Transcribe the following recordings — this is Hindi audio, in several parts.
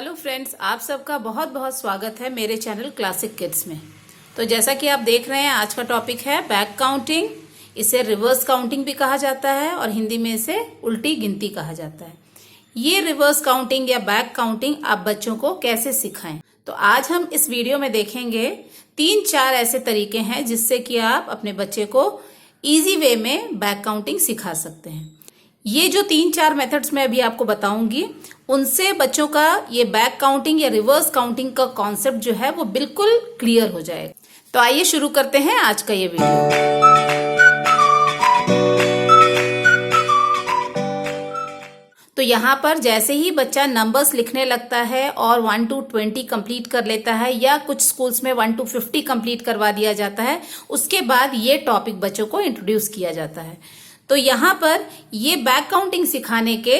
हेलो फ्रेंड्स, आप सबका बहुत बहुत स्वागत है मेरे चैनल क्लासिक किड्स में। तो जैसा कि आप देख रहे हैं, आज का टॉपिक है बैक काउंटिंग। इसे रिवर्स काउंटिंग भी कहा जाता है और हिंदी में इसे उल्टी गिनती कहा जाता है। ये रिवर्स काउंटिंग या बैक काउंटिंग आप बच्चों को कैसे सिखाएं, तो आज हम इस वीडियो में देखेंगे 3-4 ऐसे तरीके हैं जिससे कि आप अपने बच्चे को इजी वे में बैक काउंटिंग सिखा सकते हैं। ये जो 3-4 मेथड्स मैं अभी आपको बताऊंगी, उनसे बच्चों का ये बैक काउंटिंग या रिवर्स काउंटिंग का कॉन्सेप्ट जो है वो बिल्कुल क्लियर हो जाएगा। तो आइए शुरू करते हैं आज का ये वीडियो। तो यहाँ पर जैसे ही बच्चा नंबर्स लिखने लगता है और 1 to 20 कंप्लीट कर लेता है, या कुछ स्कूल्स में 1 to 50 कंप्लीट करवा दिया जाता है, उसके बाद ये टॉपिक बच्चों को इंट्रोड्यूस किया जाता है। तो यहाँ पर ये बैक काउंटिंग सिखाने के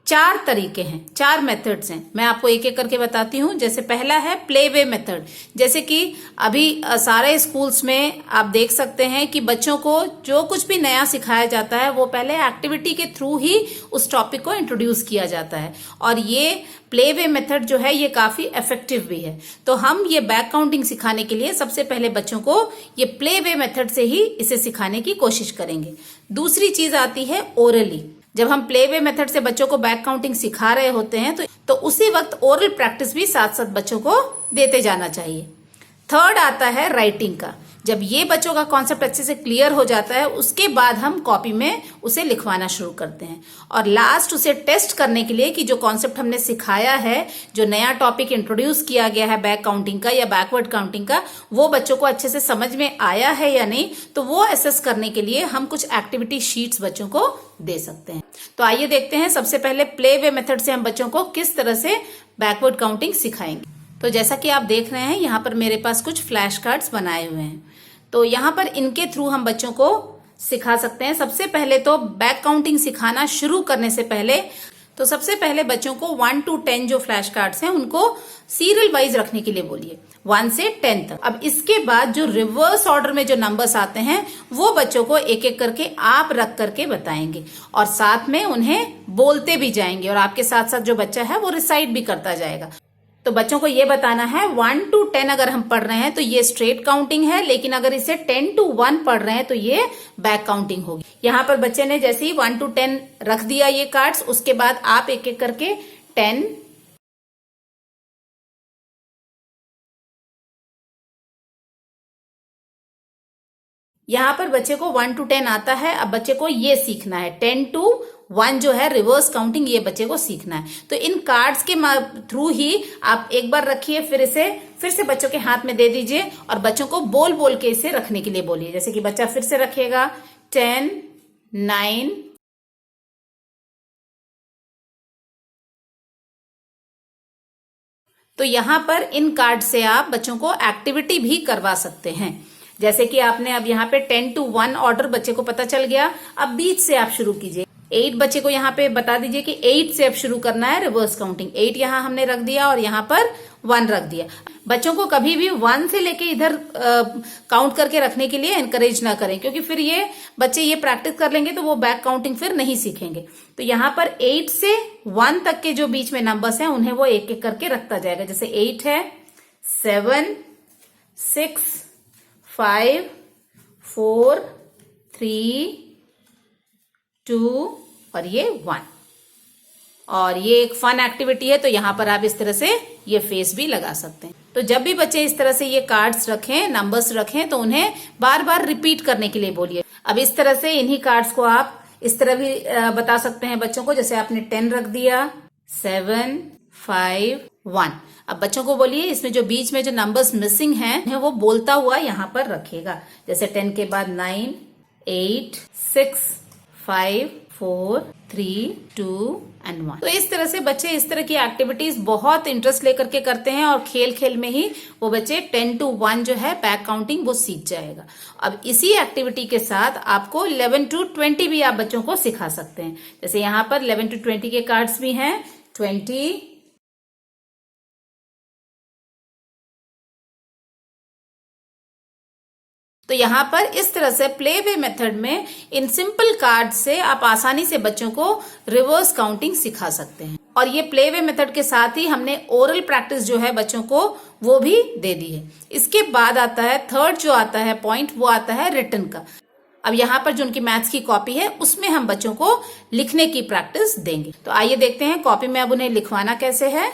4 तरीके हैं, 4 मेथड्स हैं। मैं आपको एक एक करके बताती हूँ। जैसे पहला है प्ले वे मेथड। जैसे कि अभी सारे स्कूल्स में आप देख सकते हैं कि बच्चों को जो कुछ भी नया सिखाया जाता है वो पहले एक्टिविटी के थ्रू ही उस टॉपिक को इंट्रोड्यूस किया जाता है, और ये प्ले वे मेथड जो है ये काफी इफेक्टिव भी है। तो हम ये बैक काउंटिंग सिखाने के लिए सबसे पहले बच्चों को ये प्ले वे मेथड से ही इसे सिखाने की कोशिश करेंगे। दूसरी चीज आती है ओरली। जब हम प्ले वे मेथड से बच्चों को बैक काउंटिंग सिखा रहे होते हैं तो उसी वक्त ओरल प्रैक्टिस भी साथ साथ बच्चों को देते जाना चाहिए। थर्ड आता है राइटिंग का। जब ये बच्चों का कॉन्सेप्ट अच्छे से क्लियर हो जाता है, उसके बाद हम कॉपी में उसे लिखवाना शुरू करते हैं। और लास्ट उसे टेस्ट करने के लिए कि जो कॉन्सेप्ट हमने सिखाया है, जो नया टॉपिक इंट्रोड्यूस किया गया है बैक काउंटिंग का या बैकवर्ड काउंटिंग का, वो बच्चों को अच्छे से समझ में आया है या नहीं, तो वो असेस करने के लिए हम कुछ एक्टिविटी शीट्स बच्चों को दे सकते हैं। तो आइए देखते हैं सबसे पहले प्ले वे मेथड से हम बच्चों को किस तरह से बैकवर्ड काउंटिंग सिखाएंगे। तो जैसा कि आप देख रहे हैं, यहाँ पर मेरे पास कुछ फ्लैश कार्ड्स बनाए हुए हैं। तो यहाँ पर इनके थ्रू हम बच्चों को सिखा सकते हैं। सबसे पहले तो बैक काउंटिंग सिखाना शुरू करने से पहले सबसे पहले बच्चों को 1 to 10 जो फ्लैश कार्ड्स हैं उनको सीरियल वाइज रखने के लिए बोलिए, 1 से 10 तक। अब इसके बाद जो रिवर्स ऑर्डर में जो नंबर्स आते हैं वो बच्चों को एक एक करके आप रख करके बताएंगे, और साथ में उन्हें बोलते भी जाएंगे, और आपके साथ साथ जो बच्चा है वो रिसाइट भी करता जाएगा। तो बच्चों को ये बताना है 1 to 10 अगर हम पढ़ रहे हैं तो ये स्ट्रेट काउंटिंग है, लेकिन अगर इसे 10 to 1 पढ़ रहे हैं तो ये बैक काउंटिंग होगी। यहाँ पर बच्चे ने जैसे ही 1 to 10 रख दिया ये कार्ड्स, उसके बाद आप एक एक करके 10, यहाँ पर बच्चे को 1 to 10 आता है। अब बच्चे को ये सीखना है 10 to 1 जो है रिवर्स काउंटिंग, ये बच्चे को सीखना है। तो इन कार्ड्स के थ्रू ही आप एक बार रखिए, फिर से बच्चों के हाथ में दे दीजिए, और बच्चों को बोल बोल के इसे रखने के लिए बोलिए। जैसे कि बच्चा फिर से रखेगा 10, 9, तो यहाँ पर इन कार्ड से आप बच्चों को एक्टिविटी भी करवा सकते हैं। जैसे कि आपने अब यहाँ पे 10 to 1 ऑर्डर बच्चे को पता चल गया। अब बीच से आप शुरू कीजिए। 8 बच्चे को यहाँ पे बता दीजिए कि 8 से अब शुरू करना है रिवर्स काउंटिंग। 8 यहाँ हमने रख दिया और यहाँ पर 1 रख दिया। बच्चों को कभी भी 1 से लेके इधर काउंट करके रखने के लिए एनकरेज ना करें, क्योंकि फिर ये बच्चे ये प्रैक्टिस कर लेंगे तो वो बैक काउंटिंग फिर नहीं सीखेंगे। तो यहाँ पर 8 से 1 तक के जो बीच में नंबर्स हैं उन्हें वो एक एक करके रखता जाएगा। जैसे 8 है, 7, 6, 5, 4, 3, 2 और ये 1। और ये एक फन एक्टिविटी है, तो यहाँ पर आप इस तरह से ये फेस भी लगा सकते हैं। तो जब भी बच्चे इस तरह से ये कार्ड्स रखें, नंबर्स रखें, तो उन्हें बार बार रिपीट करने के लिए बोलिए। अब इस तरह से इन्हीं कार्ड्स को आप इस तरह भी बता सकते हैं बच्चों को। जैसे आपने 10 रख दिया, 7, 5, 1। अब बच्चों को बोलिए इसमें जो बीच में जो नंबर्स मिसिंग हैं वो बोलता हुआ यहाँ पर रखेगा। जैसे 10 के बाद 9, 8, 6, 5, 4, 3, 2 and 1। तो इस तरह से बच्चे इस तरह की एक्टिविटीज बहुत इंटरेस्ट लेकर के करते हैं, और खेल खेल में ही वो बच्चे 10 to 1 जो है बैक काउंटिंग वो सीख जाएगा। अब इसी एक्टिविटी के साथ आपको 11 to 20 भी आप बच्चों को सिखा सकते हैं। जैसे यहाँ पर 11 to 20 के कार्ड्स भी हैं। 20, तो यहाँ पर इस तरह से प्ले वे मेथड में इन सिंपल कार्ड से आप आसानी से बच्चों को रिवर्स काउंटिंग सिखा सकते हैं। और ये प्ले वे मेथड के साथ ही हमने ओरल प्रैक्टिस जो है बच्चों को वो भी दे दी है। इसके बाद आता है थर्ड जो आता है पॉइंट, वो आता है रिटन का। अब यहाँ पर जो उनकी मैथ्स की कॉपी है उसमें हम बच्चों को लिखने की प्रैक्टिस देंगे। तो आइए देखते हैं कॉपी में अब उन्हें लिखवाना कैसे है।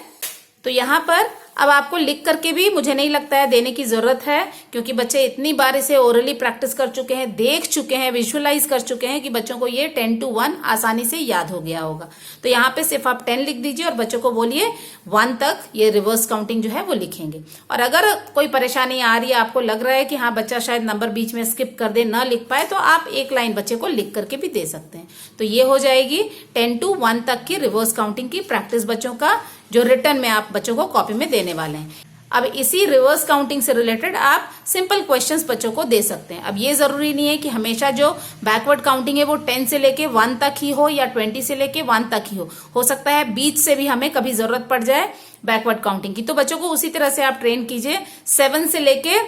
तो यहाँ पर अब आपको लिख करके भी मुझे नहीं लगता है देने की जरूरत है, क्योंकि बच्चे इतनी बार इसे ओरली प्रैक्टिस कर चुके हैं, देख चुके हैं, विजुअलाइज कर चुके हैं कि बच्चों को ये 10 to 1 आसानी से याद हो गया होगा। तो यहाँ पे सिर्फ आप 10 लिख दीजिए और बच्चों को बोलिए 1 तक ये रिवर्स काउंटिंग जो है वो लिखेंगे। और अगर कोई परेशानी आ रही है, आपको लग रहा है कि हाँ बच्चा शायद नंबर बीच में स्किप कर दे, ना लिख पाए, तो आप एक लाइन बच्चे को लिख करके भी दे सकते हैं। तो ये हो जाएगी 10 to 1 तक की रिवर्स काउंटिंग की प्रैक्टिस बच्चों का, जो रिटर्न में आप बच्चों को कॉपी में देने वाले हैं। अब इसी रिवर्स काउंटिंग से रिलेटेड आप सिंपल क्वेश्चंस बच्चों को दे सकते हैं। अब ये जरूरी नहीं है कि हमेशा जो बैकवर्ड काउंटिंग है वो 10 से लेके 1 तक ही हो या 20 से लेके 1 तक ही हो सकता है बीच से भी हमें कभी जरूरत पड़ जाए बैकवर्ड काउंटिंग की। तो बच्चों को उसी तरह से आप ट्रेन कीजिए। 7 से लेके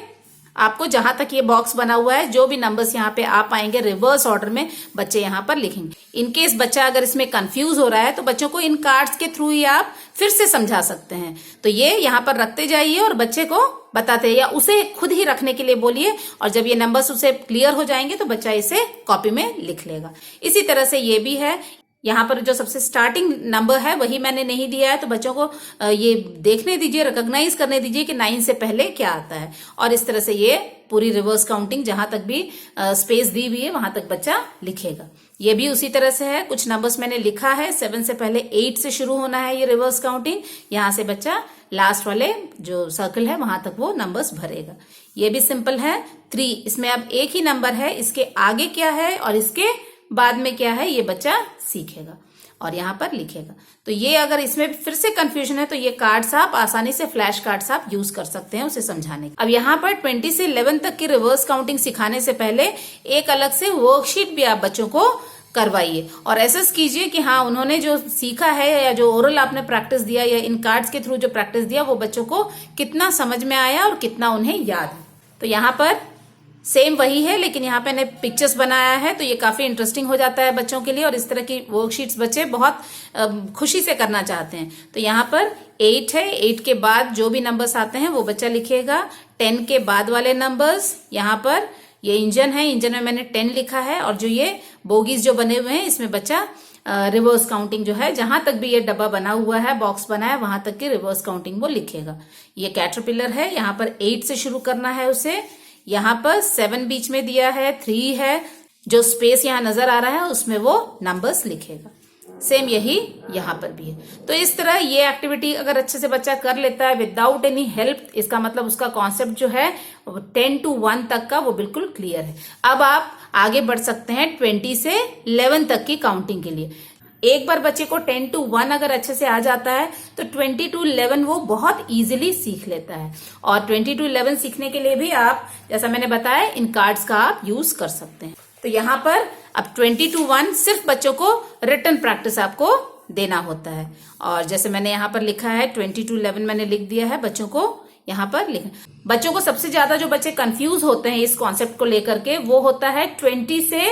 आपको जहां तक ये बॉक्स बना हुआ है, जो भी नंबर्स यहाँ पे आ पाएंगे रिवर्स ऑर्डर में बच्चे यहाँ पर लिखेंगे। इनकेस बच्चा अगर इसमें कंफ्यूज हो रहा है तो बच्चों को इन कार्ड्स के थ्रू ही आप फिर से समझा सकते हैं। तो ये यहाँ पर रखते जाइए और बच्चे को बताते हैं, या उसे खुद ही रखने के लिए बोलिए, और जब ये नंबर्स उसे क्लियर हो जाएंगे तो बच्चा इसे कॉपी में लिख लेगा। इसी तरह से ये भी है। यहाँ पर जो सबसे स्टार्टिंग नंबर है वही मैंने नहीं दिया है, तो बच्चों को ये देखने दीजिए, रिकॉग्नाइज करने दीजिए कि 9 से पहले क्या आता है। और इस तरह से ये पूरी रिवर्स काउंटिंग जहां तक भी स्पेस दी हुई है वहां तक बच्चा लिखेगा। ये भी उसी तरह से है। कुछ नंबर्स मैंने लिखा है, 7 से पहले 8 से शुरू होना है ये रिवर्स काउंटिंग। यहां से बच्चा लास्ट वाले जो सर्कल है वहां तक वो नंबर्स भरेगा। ये भी सिंपल है। 3, इसमें अब एक ही नंबर है, इसके आगे क्या है और इसके बाद में क्या है ये बच्चा सीखेगा और यहाँ पर लिखेगा। तो ये अगर इसमें फिर से कंफ्यूजन है तो ये कार्ड्स आप आसानी से, फ्लैश कार्ड्स आप यूज कर सकते हैं उसे समझाने के। अब यहाँ पर 20 से 11 तक की रिवर्स काउंटिंग सिखाने से पहले एक अलग से वर्कशीट भी आप बच्चों को करवाइए और एसेस कीजिए कि हाँ उन्होंने जो सीखा है या जो ओरल आपने प्रैक्टिस दिया या इन कार्ड्स के थ्रू जो प्रैक्टिस दिया वो बच्चों को कितना समझ में आया और कितना उन्हें याद है। तो यहाँ पर सेम वही है, लेकिन यहाँ पे मैंने पिक्चर्स बनाया है तो ये काफी इंटरेस्टिंग हो जाता है बच्चों के लिए, और इस तरह की वर्कशीट्स बच्चे बहुत खुशी से करना चाहते हैं। तो यहाँ पर 8 है, 8 के बाद जो भी नंबर्स आते हैं वो बच्चा लिखेगा। 10 के बाद वाले नंबर्स, यहाँ पर ये इंजन है, इंजन में मैंने 10 लिखा है, और जो ये बोगीज जो बने हुए हैं इसमें बच्चा रिवर्स काउंटिंग जो है जहां तक भी ये डब्बा बना हुआ है, बॉक्स बना है, वहां तक की रिवर्स काउंटिंग वो लिखेगा। ये कैटरपिलर है, यहाँ पर 8 से शुरू करना है उसे। यहाँ पर 7 बीच में दिया है, 3 है, जो स्पेस यहाँ नजर आ रहा है उसमें वो नंबर्स लिखेगा। सेम यही यहाँ पर भी है। तो इस तरह ये एक्टिविटी अगर अच्छे से बच्चा कर लेता है विदाउट एनी हेल्प, इसका मतलब उसका कॉन्सेप्ट जो है 10 to 1 तक का वो बिल्कुल क्लियर है। अब आप आगे बढ़ सकते हैं 20 से 11 तक की काउंटिंग के लिए। एक बार बच्चे को 10 to 1 अगर अच्छे से आ जाता है तो 20 to 11 वो बहुत इजीली सीख लेता है। और 20 to 11 सीखने के लिए भी आप, जैसा मैंने बताया, इन कार्ड्स का आप यूज कर सकते हैं। तो यहाँ पर अब 20 to 1 सिर्फ बच्चों को रिटन प्रैक्टिस आपको देना होता है। और जैसे मैंने यहाँ पर लिखा है 20 to 11 मैंने लिख दिया है, बच्चों को यहाँ पर लिखना। बच्चों को सबसे ज्यादा जो बच्चे कंफ्यूज होते हैं इस कॉन्सेप्ट को लेकर के वो होता है 20 से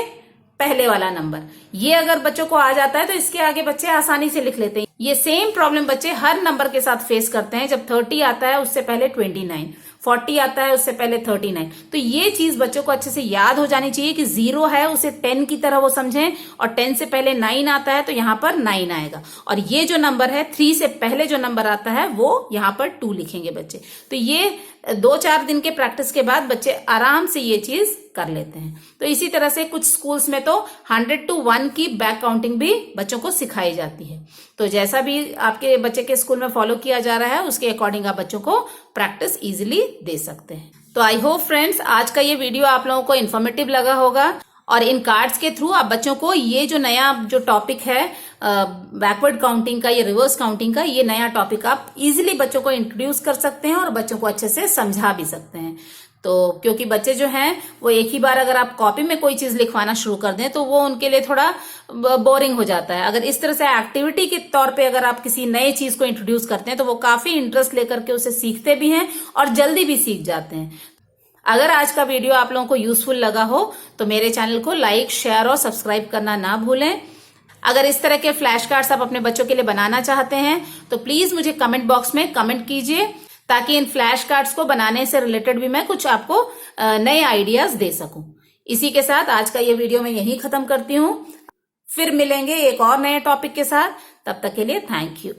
पहले वाला नंबर। ये अगर बच्चों को आ जाता है तो इसके आगे बच्चे आसानी से लिख लेते हैं। ये सेम प्रॉब्लम बच्चे हर नंबर के साथ फेस करते हैं। जब 30 आता है उससे पहले 29, 40 आता है उससे पहले 39। तो ये चीज बच्चों को अच्छे से याद हो जानी चाहिए कि 0 है उसे 10 की तरह वो समझें, और 10 से पहले 9 आता है तो यहाँ पर 9 आएगा, और ये जो नंबर है 3 से पहले जो नंबर आता है वो यहाँ पर 2 लिखेंगे बच्चे। तो ये 2-4 दिन के प्रैक्टिस के बाद बच्चे आराम से ये चीज कर लेते हैं। तो इसी तरह से कुछ स्कूल्स में तो 100 to 1 की बैक काउंटिंग भी बच्चों को सिखाई जाती है। तो जैसा भी आपके बच्चे के स्कूल में फॉलो किया जा रहा है उसके अकॉर्डिंग आप बच्चों को प्रैक्टिस इजीली दे सकते हैं। तो आई होप फ्रेंड्स आज का ये वीडियो आप लोगों को इन्फॉर्मेटिव लगा होगा, और इन कार्ड्स के थ्रू आप बच्चों को ये जो नया जो टॉपिक है बैकवर्ड काउंटिंग का, ये रिवर्स काउंटिंग का, ये नया टॉपिक आप इजीली बच्चों को इंट्रोड्यूस कर सकते हैं और बच्चों को अच्छे से समझा भी सकते हैं। तो क्योंकि बच्चे जो हैं वो एक ही बार अगर आप कॉपी में कोई चीज लिखवाना शुरू कर दें तो वो उनके लिए थोड़ा बोरिंग हो जाता है। अगर इस तरह से एक्टिविटी के तौर पे अगर आप किसी नए चीज को इंट्रोड्यूस करते हैं तो वो काफी इंटरेस्ट लेकर के उसे सीखते भी हैं और जल्दी भी सीख जाते हैं। अगर आज का वीडियो आप लोगों को यूजफुल लगा हो तो मेरे चैनल को लाइक, शेयर और सब्सक्राइब करना ना भूलें। अगर इस तरह के फ्लैश कार्ड्स आप अपने बच्चों के लिए बनाना चाहते हैं तो प्लीज मुझे कमेंट बॉक्स में कमेंट कीजिए, ताकि इन फ्लैश कार्ड्स को बनाने से रिलेटेड भी मैं कुछ आपको नए आइडियाज दे सकूं। इसी के साथ आज का ये वीडियो मैं यहीं खत्म करती हूँ। फिर मिलेंगे एक और नए टॉपिक के साथ। तब तक के लिए थैंक यू।